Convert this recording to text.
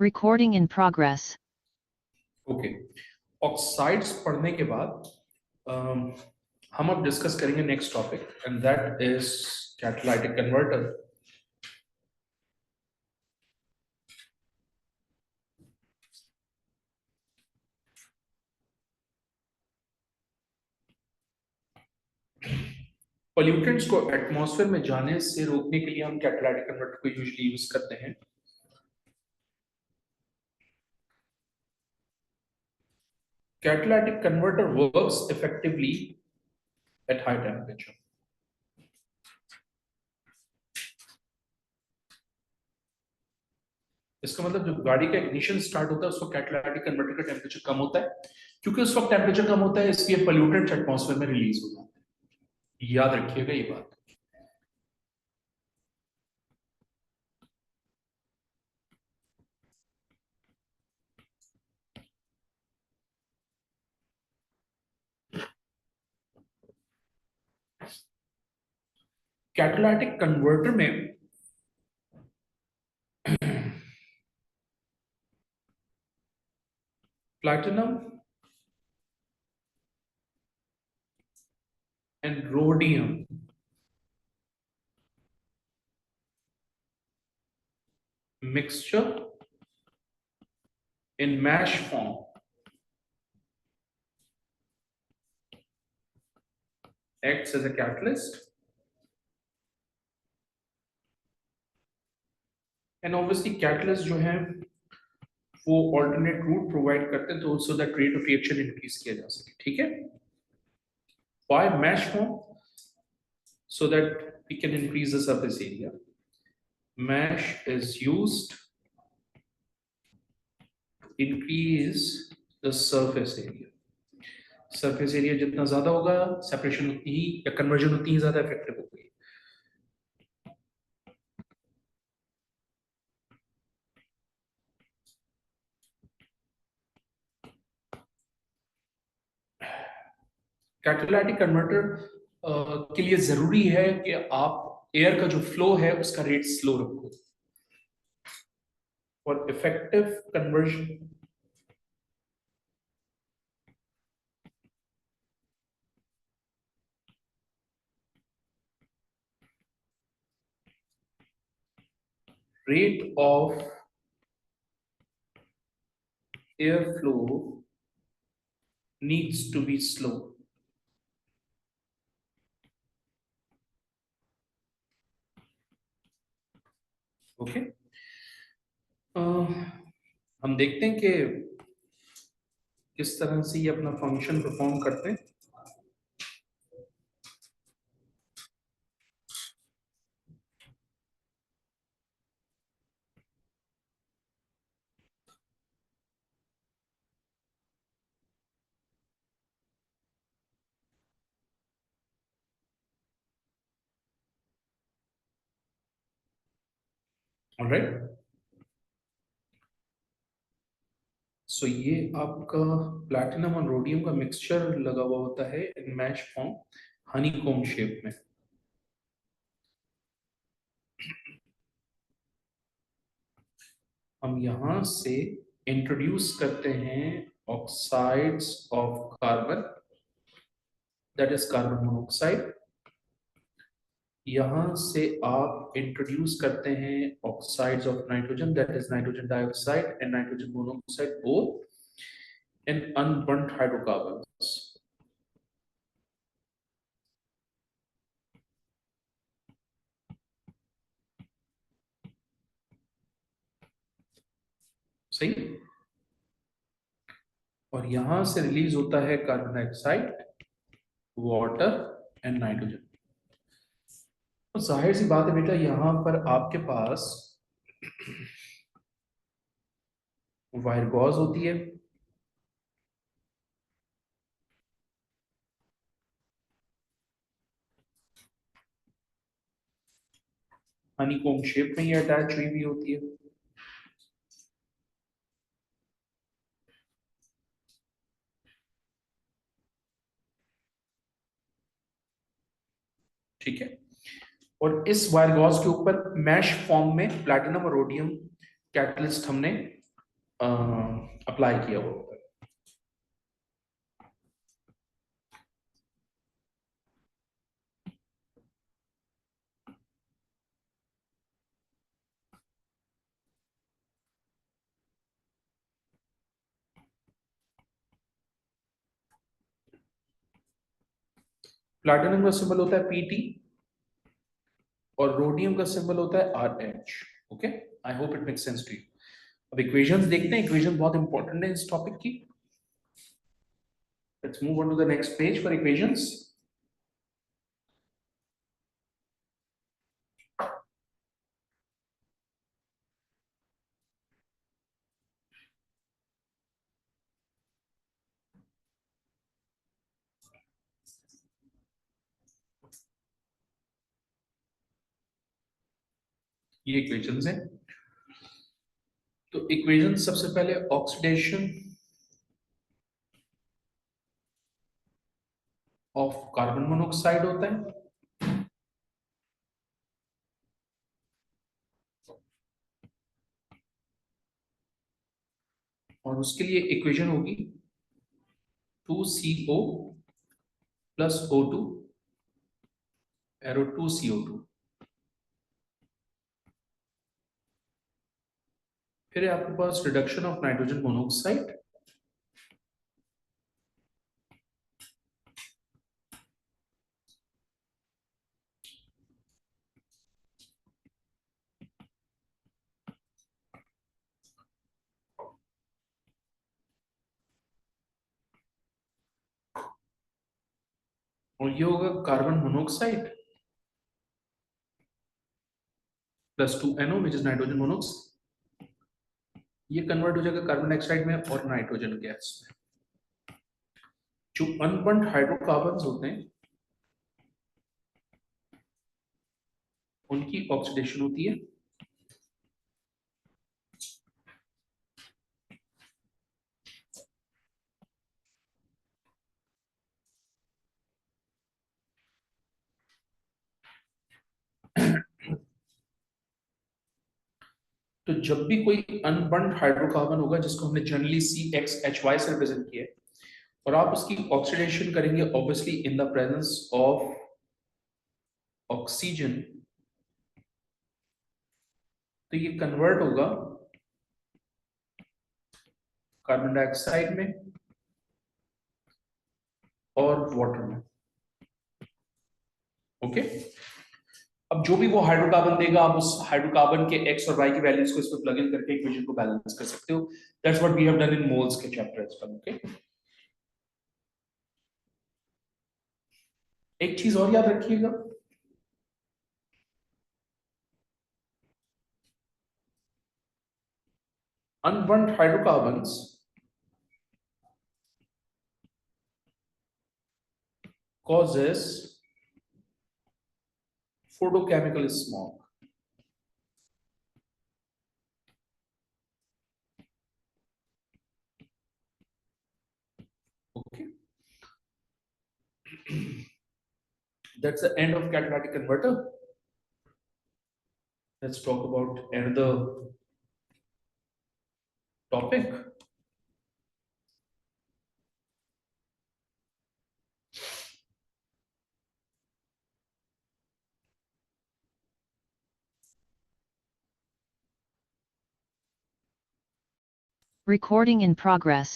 Recording in progress. Okay, oxides पढ़ने के बाद हम अब डिस्कस करेंगे next topic and that is catalytic converter. Pollutants को एटमॉस्फेयर में जाने से रोकने के लिए हम कैटालाइटिक कन्वर्टर को यूजुअली यूज करते हैं। Catalytic converter works effectively at high temperature. इसका मतलब जब गाड़ी का इग्निशन स्टार्ट होता है उस वक्त कैटालाइटिक कन्वर्टर का टेम्परेचर कम होता है, क्योंकि उस वक्त टेम्परेचर कम होता है इसलिए पोल्यूटेंट्स एटमॉस्फेयर में रिलीज हो जाते हैं। याद रखिएगा ये बात। कैटालाइटिक कन्वर्टर में platinum and rhodium mixture in mash form acts as a catalyst, and obviously catalyst जो है वो alternate route provide करते हैं तो so that rate of reaction increase किया जा सके। ठीक है, why mash form? So that we can increase the surface area. Mash is used to increase the surface area. Surface area जितना ज्यादा होगा सेपरेशन उतनी ही या कन्वर्जन उतनी ही ज्यादा इफेक्टिव होगी। कैटालाइटिक कन्वर्टर के लिए जरूरी है कि आप एयर का जो फ्लो है उसका रेट स्लो रखो for effective conversion. Rate of air flow needs to be slow. Okay, हम देखते हैं कि किस तरह से ये अपना फंक्शन परफॉर्म करते हैं। ऑलराइट, सो ये आपका प्लैटिनम और रोडियम का मिक्सचर लगा हुआ होता है इन मैश फॉर्म हनीकॉम शेप में। हम यहां से इंट्रोड्यूस करते हैं oxides of carbon, that is carbon monoxide. यहां से आप इंट्रोड्यूस करते हैं oxides of nitrogen, that is nitrogen dioxide and nitrogen monoxide both in unburned hydrocarbons. सही, और यहां से रिलीज होता है carbon dioxide, water and nitrogen. तो जाहिर सी बात है बेटा, यहां पर आपके पास वायर गॉज होती है, हनीकॉम शेप में ये अटैच हुई भी होती है। ठीक है, और इस वायर गॉज के ऊपर मैश फॉर्म में प्लैटिनम और रोडियम कैटलिस्ट हमने अप्लाई किया हुआ होता है। प्लैटिनम का सिंबल होता है Pt और रोडियम का सिंबल होता है Rh। Okay, I hope it makes sense to you. अब इक्वेशंस देखते हैं, इक्वेशन बहुत इंपॉर्टेंट है इस टॉपिक की। Let's move on to the next page for equations. ये इक्वेशंस हैं। तो इक्वेशन सबसे पहले ऑक्सीडेशन ऑफ कार्बन मोनोऑक्साइड होता है, और उसके लिए इक्वेशन होगी 2CO plus O2 arrow 2CO2। फिर है आपके पास रिडक्शन ऑफ नाइट्रोजन मोनोऑक्साइड, और ये होगा carbon monoxide plus 2NO which is nitrogen monoxide. ये कन्वर्ट हो जाएगा कार्बन डाइऑक्साइड में और नाइट्रोजन गैस में। जो अनबर्न्ड हाइड्रोकार्बन्स होते हैं उनकी ऑक्सीडेशन होती है। तो जब भी कोई अनबर्न्ड हाइड्रोकार्बन होगा जिसको हमने जनरली CXHY से रिप्रेजेंट किया है, और आप उसकी ऑक्सीडेशन करेंगे obviously in the presence of oxygen, तो ये कन्वर्ट होगा कार्बन डाइऑक्साइड में और वाटर में। ओके, अब जो भी वो हाइड्रोकार्बन देगा आप उस हाइड्रोकार्बन के एक्स और वाई की वैल्यूज को इसमें प्लग इन करके इक्वेशन को बैलेंस कर सकते हो। That's what we have done in moles के चैप्टर एज वेल। ओके, एक चीज और याद रखिएगा, unburned hydrocarbons causes photochemical smoke। Okay, that's the end of catalytic converter. Let's talk about another topic. Recording in progress.